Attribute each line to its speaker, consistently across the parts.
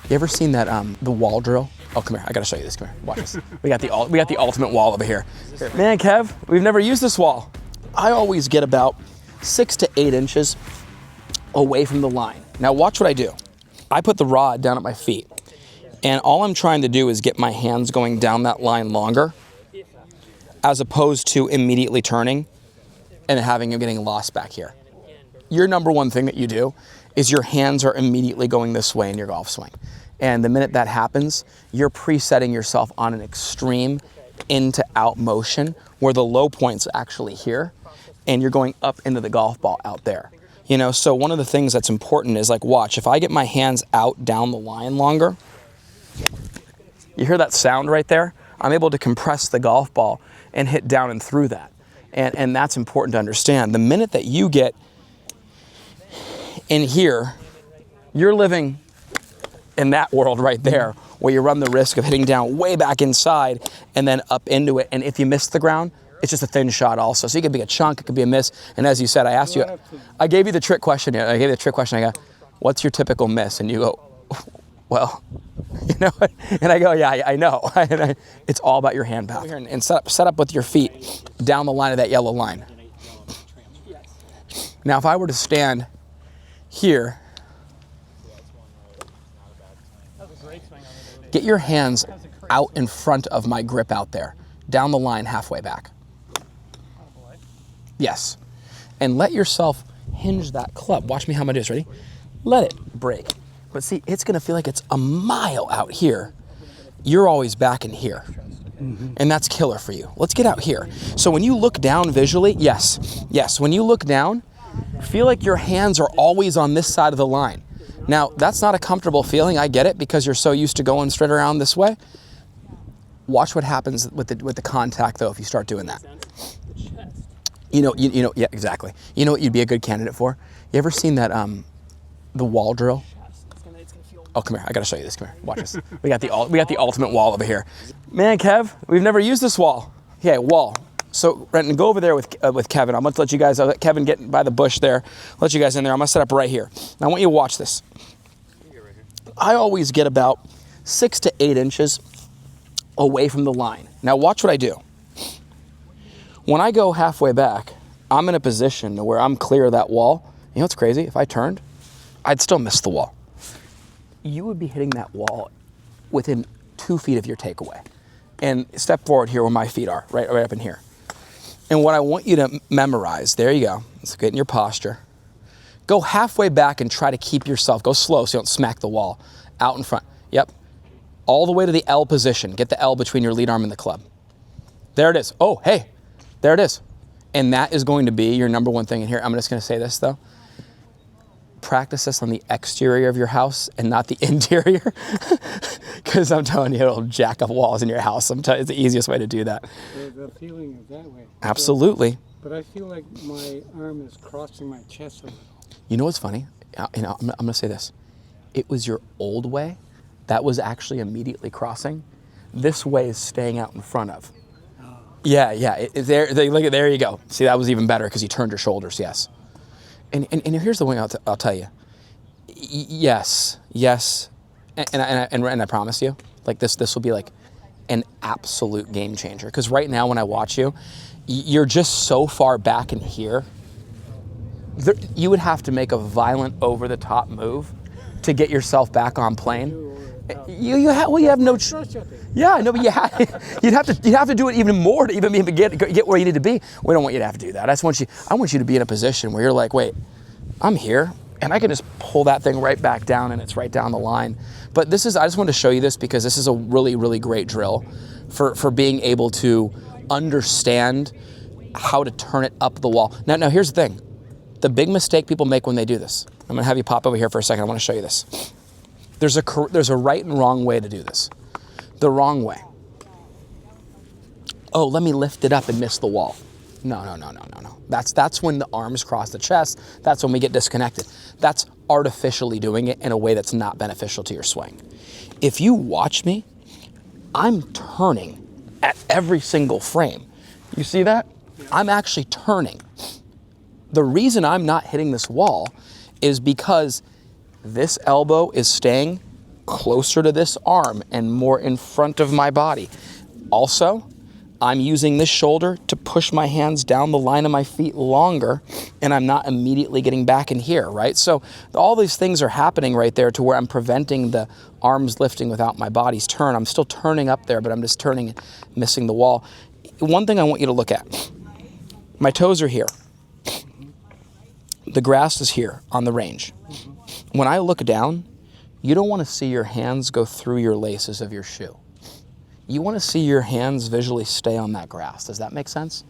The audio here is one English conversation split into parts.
Speaker 1: You ever seen that the wall drill? Oh, come here. I gotta show you this. Come here. Watch this. We got the ultimate wall over here. Man, Kev, we've never used this wall. I always get about 6 to 8 inches away from the line. Now watch what I do. I put the rod down at my feet, and all I'm trying to do is get my hands going down that line longer, as opposed to immediately turning and having them getting lost back here. Your number one thing that you do is your hands are immediately going this way in your golf swing. And the minute that happens, you're presetting yourself on an extreme in to out motion where the low point's actually here and you're going up into the golf ball out there. You know, so one of the things that's important is like, watch, if I get my hands out down the line longer, you hear that sound right there? I'm able to compress the golf ball and hit down and through that. And that's important to understand. The minute that you get in here, you're living in that world right there where you run the risk of hitting down way back inside and then up into it. And if you miss the ground, it's just a thin shot also. So it could be a chunk, it could be a miss. And as you said, I asked you, I gave you the trick question. I gave you the trick question. I go, what's your typical miss? And you go, well, you know, and I go, yeah, I know. It's all about your hand path. And set up with your feet down the line of that yellow line. Now, if I were to stand here, get your hands out in front of my grip out there, down the line halfway back. Yes. And let yourself hinge that club. Watch me how I'm gonna do this, ready? Let it break. But see, it's gonna feel like it's a mile out here. You're always back in here. And that's killer for you. Let's get out here. So when you look down visually, yes, when you look down, feel like your hands are always on this side of the line. Now, that's not a comfortable feeling, I get it, because you're so used to going straight around this way. Watch what happens with the contact though if you start doing that. You know, yeah, exactly. You know what you'd be a good candidate for? You ever seen that the wall drill? Oh, come here. I gotta show you this. Come here. Watch this. We got the ultimate wall over here. Man, Kev, we've never used this wall. Okay, wall. So, Renton, go over there with Kevin. I'm going to let you guys, I'll let Kevin get by the bush there. Let you guys in there. I'm going to set up right here. Now, I want you to watch this. I always get about 6 to 8 inches away from the line. Now, watch what I do. When I go halfway back, I'm in a position where I'm clear of that wall. You know what's crazy? If I turned, I'd still miss the wall. You would be hitting that wall within 2 feet of your takeaway. And step forward here where my feet are, right up in here. And what I want you to memorize, there you go. Let's get in your posture. Go halfway back and try to keep yourself, go slow so you don't smack the wall, out in front. Yep. All the way to the L position. Get the L between your lead arm and the club. There it is. Oh, hey, there it is. And that is going to be your number one thing in here. I'm just going to say this though. Practice this on the exterior of your house and not the interior. Because I'm telling you, it'll jack up walls in your house. It's the easiest way to do that.
Speaker 2: The feeling is that way.
Speaker 1: Absolutely.
Speaker 2: But I feel like my arm is crossing my chest a little.
Speaker 1: You know what's funny? You know, I'm going to say this. It was your old way that was actually immediately crossing. This way is staying out in front of. Oh. Yeah. There you go. See, that was even better because you turned your shoulders, yes. And here's the way I'll tell you. Yes. And I promise you, like this will be like an absolute game changer. Because right now when I watch you, you're just so far back in here. You would have to make a violent over-the-top move to get yourself back on plane. You have no. Yeah, no, but you'd have to do it even more to even get where you need to be. We don't want you to have to do that. I want you to be in a position where you're like, wait, I'm here, and I can just pull that thing right back down, and it's right down the line. But I just wanted to show you this because this is a really, really great drill for being able to understand how to turn it up the wall. Now here's the thing. The big mistake people make when they do this. I'm gonna have you pop over here for a second. I wanna show you this. There's a right and wrong way to do this. The wrong way. Oh, let me lift it up and miss the wall. No. That's when the arms cross the chest. That's when we get disconnected. That's artificially doing it in a way that's not beneficial to your swing. If you watch me, I'm turning at every single frame. You see that? I'm actually turning. The reason I'm not hitting this wall is because this elbow is staying closer to this arm and more in front of my body. Also, I'm using this shoulder to push my hands down the line of my feet longer, and I'm not immediately getting back in here, right? So all these things are happening right there to where I'm preventing the arms lifting without my body's turn. I'm still turning up there, but I'm just turning and missing the wall. One thing I want you to look at, my toes are here. The grass is here on the range. When I look down, you don't want to see your hands go through your laces of your shoe. You want to see your hands visually stay on that grass. Does that make sense?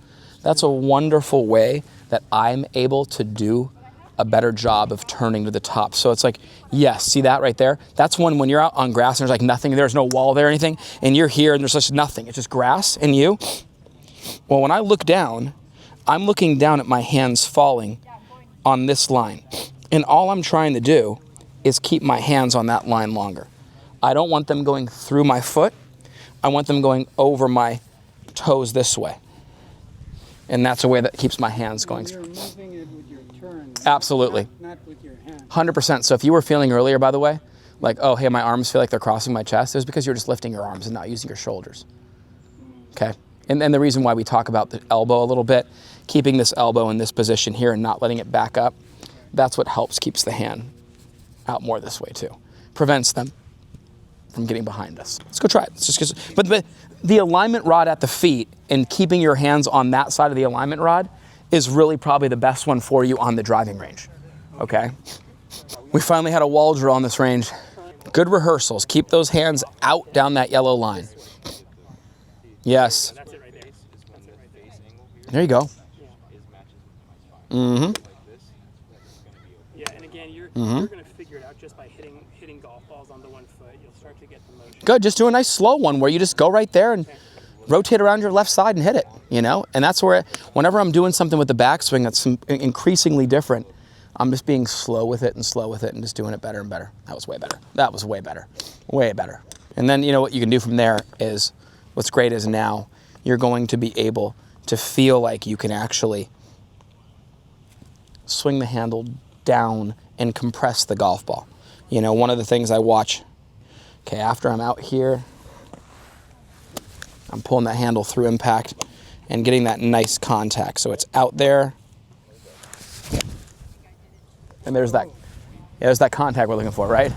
Speaker 1: That's a wonderful way that I'm able to do a better job of turning to the top. So it's like, yes, see that right there? That's when you're out on grass and there's like nothing, there's no wall there or anything, and you're here and there's just nothing. It's just grass and you. Well, when I look down, I'm looking down at my hands falling on this line. And all I'm trying to do is keep my hands on that line longer. I don't want them going through my foot. I want them going over my toes this way. And that's a way that keeps my hands going.
Speaker 2: You're moving it with your turn.
Speaker 1: Absolutely.
Speaker 2: Not with your hand.
Speaker 1: 100%. So if you were feeling earlier, by the way, like, oh, hey, my arms feel like they're crossing my chest, it's because you're just lifting your arms and not using your shoulders. Okay? And the reason why we talk about the elbow a little bit, keeping this elbow in this position here and not letting it back up, that's what helps keeps the hand out more this way too. Prevents them from getting behind us. Let's go try it. But the alignment rod at the feet and keeping your hands on that side of the alignment rod is really probably the best one for you on the driving range, okay? We finally had a wall drill on this range. Good rehearsals. Keep those hands out down that yellow line. Yes. There you go. Mm-hmm.
Speaker 3: Yeah, and again, you're going to figure it out just by hitting golf balls onto one foot. You'll start to get the motion.
Speaker 1: Good. Just do a nice slow one where you just go right there and rotate around your left side and hit it, you know? And that's where, whenever I'm doing something with the backswing that's increasingly different, I'm just being slow with it and just doing it better and better. That was way better. That was way better. Way better. And then, you know, what you can do from there is, what's great is now you're going to be able to feel like you can actually swing the handle down and compress the golf ball. You know, one of the things I watch, okay, after I'm out here, I'm pulling that handle through impact and getting that nice contact. So it's out there, and there's that contact we're looking for, right?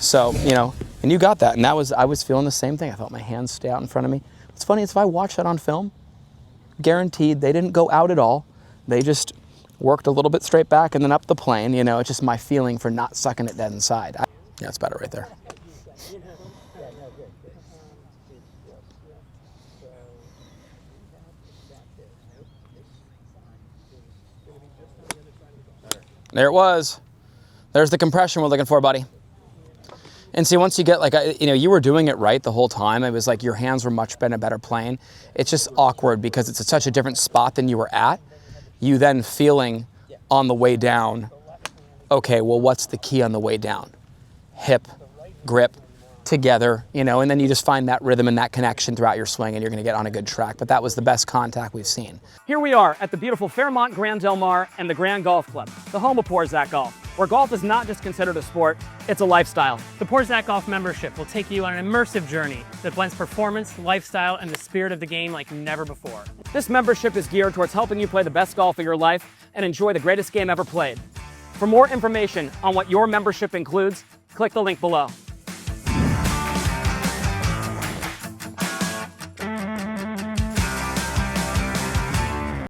Speaker 1: So, you know, and you got that, and I was feeling the same thing. I felt my hands stay out in front of me. What's funny is if I watch that on film, guaranteed they didn't go out at all. They just worked a little bit straight back and then up the plane. You know, it's just my feeling for not sucking it dead inside. Yeah, it's better right there. There it was. There's the compression we're looking for, buddy. And see, once you get like, you know, you were doing it right the whole time. It was like your hands were much in a better plane. It's just awkward because it's at such a different spot than you were at. You then feeling on the way down, okay, well, what's the key on the way down? Hip, grip, together, you know, and then you just find that rhythm and that connection throughout your swing and you're gonna get on a good track. But that was the best contact we've seen.
Speaker 3: Here we are at the beautiful Fairmont Grand Del Mar and the Grand Golf Club, the home of Porzak Golf, where golf is not just considered a sport, it's a lifestyle. The Porzak Golf membership will take you on an immersive journey that blends performance, lifestyle, and the spirit of the game like never before. This membership is geared towards helping you play the best golf of your life and enjoy the greatest game ever played. For more information on what your membership includes, click the link below.